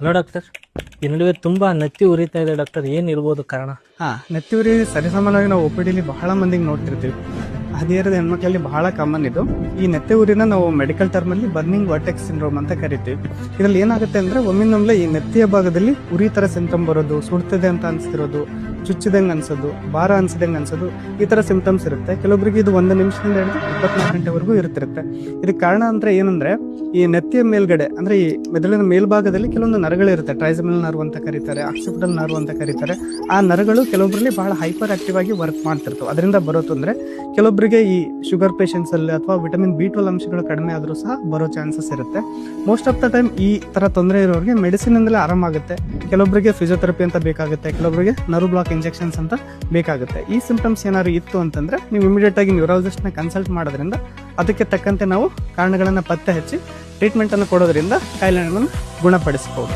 Hello doctor, ಈ ನಡುವೆ ತುಂಬಾ ನೆತ್ತಿ ಉರಿತಾ ಇದೆ ಡಾಕ್ಟರ್, ಏನಿರ್ಬೋದು ಕಾರಣ? ನೆತ್ತಿ ಉರಿ ಸರಿಸಾಮಾನ್ಯವಾಗಿ ನಾವು OPD ಬಹಳ ಮಂದಿಗೆ ನೋಡ್ತಿರ್ತೀವಿ. ಹದಿಹರೆಯದ ಹೆಣ್ಮಕ್ಳಲ್ಲಿ ಬಹಳ ಕಾಮನ್ ಇದು. ಈ ನೆತ್ತಿ ಉರಿನ ನಾವು ಮೆಡಿಕಲ್ ಟರ್ಮ್ ಅಲ್ಲಿ ಬರ್ನಿಂಗ್ ವರ್ಟೆಕ್ಸ್ ಸಿಂಡ್ರೋಮ್ ಅಂತ ಕರಿತೀವಿ. ಇದ್ರಲ್ಲಿ ಏನಾಗುತ್ತೆ ಅಂದ್ರೆ ಒಮ್ಮಿಂದೊಮ್ಲೆ ಈ ನೆತ್ತಿಯ ಭಾಗದಲ್ಲಿ ಉರಿ ತರ ಸಿಂಪ್ಟಮ್ ಬರೋದು, ಸುಡ್ತದೆ ಅಂತ ಅನ್ಸ್ತಿರೋದು, ಚುಚ್ಚಿದಂಗೆ ಅನ್ಸೋದು, ಭಾರ ಅನ್ಸಿದಂಗೆ ಅನ್ಸೋದು, ಈ ತರ ಸಿಂಪ್ಟಮ್ಸ್ ಇರುತ್ತೆ. ಕೆಲವೊಬ್ಬರಿಗೆ ಇದು 1 ನಿಮಿಷದಿಂದ ಹಿಡಿದು 24 ಗಂಟೆವರೆಗೂ ಇರ್ತಿರುತ್ತೆ. ಇದಕ್ಕೆ ಕಾರಣ ಅಂದ್ರೆ ಏನಂದ್ರೆ ಈ ನೆತ್ತಿಯ ಮೇಲ್ಗಡೆ ಅಂದ್ರೆ ಈ ಮೆದುಳಿನ ಮೇಲ್ಭಾಗದಲ್ಲಿ ಕೆಲವೊಂದು ನರಗಳಿರುತ್ತೆ. ಟ್ರೈಸಮಿನಲ್ ನರ್ವ್ ಅಂತ ಕರೀತಾರೆ, ಆಕ್ಸಿಪಿಟಲ್ ನರ್ವ್ ಅಂತ ಕರೀತಾರೆ. ಆ ನರಗಳು ಕೆಲವೊಬ್ಬರಲ್ಲಿ ಬಹಳ ಹೈಪರ್ ಆಕ್ಟಿವ್ ಆಗಿ ವರ್ಕ್ ಮಾಡ್ತಿರ್ತವೆ. ಅದರಿಂದ ಬರೋ ತೊಂದರೆ ಕೆಲವೊಬ್ಬರಿಗೆ ಈ ಶುಗರ್ ಪೇಷಂಟ್ಸ್ ಅಲ್ಲಿ ಅಥವಾ ವಿಟಮಿನ್ B12 ಅಂಶಗಳು ಕಡಿಮೆ ಆದ್ರೂ ಸಹ ಬರೋ ಚಾನ್ಸಸ್ ಇರುತ್ತೆ. ಮೋಸ್ಟ್ ಆಫ್ ದ ಟೈಮ್ ಈ ತರ ತೊಂದರೆ ಇರೋರಿಗೆ ಮೆಡಿಸಿನ್ ಇಂದಲೇ ಆರಾಮಾಗುತ್ತೆ. ಕೆಲವೊಬ್ಬರಿಗೆ ಫಿಸಿಯೋಥೆರಪಿ ಅಂತ ಬೇಕಾಗುತ್ತೆ, ಕೆಲವೊಬ್ಬರಿಗೆ ನರ್ವ್ ಬ್ಲಾಕ್ ಇಂಜೆಕ್ಷನ್ಸ್ ಅಂತ ಬೇಕಾಗುತ್ತೆ. ಈ ಸಿಂಪ್ಟಮ್ಸ್ ಏನಾದ್ರು ಇತ್ತು ಅಂತಂದ್ರೆ ನೀವು ಇಮಿಡಿಯೇಟ್ ಆಗಿ ನ್ಯೂರಾಲಜಿಸ್ಟ್ ನ ಕನ್ಸಲ್ಟ್ ಮಾಡೋದ್ರಿಂದ ಅದಕ್ಕೆ ತಕ್ಕಂತೆ ನಾವು ಕಾರಣಗಳನ್ನ ಪತ್ತೆ ಹಚ್ಚಿ ಟ್ರೀಟ್ಮೆಂಟ್ ಅನ್ನು ಕೊಡೋದ್ರಿಂದ ಕಾಯಿಲೆಗಳನ್ನು ಗುಣಪಡಿಸಬಹುದು.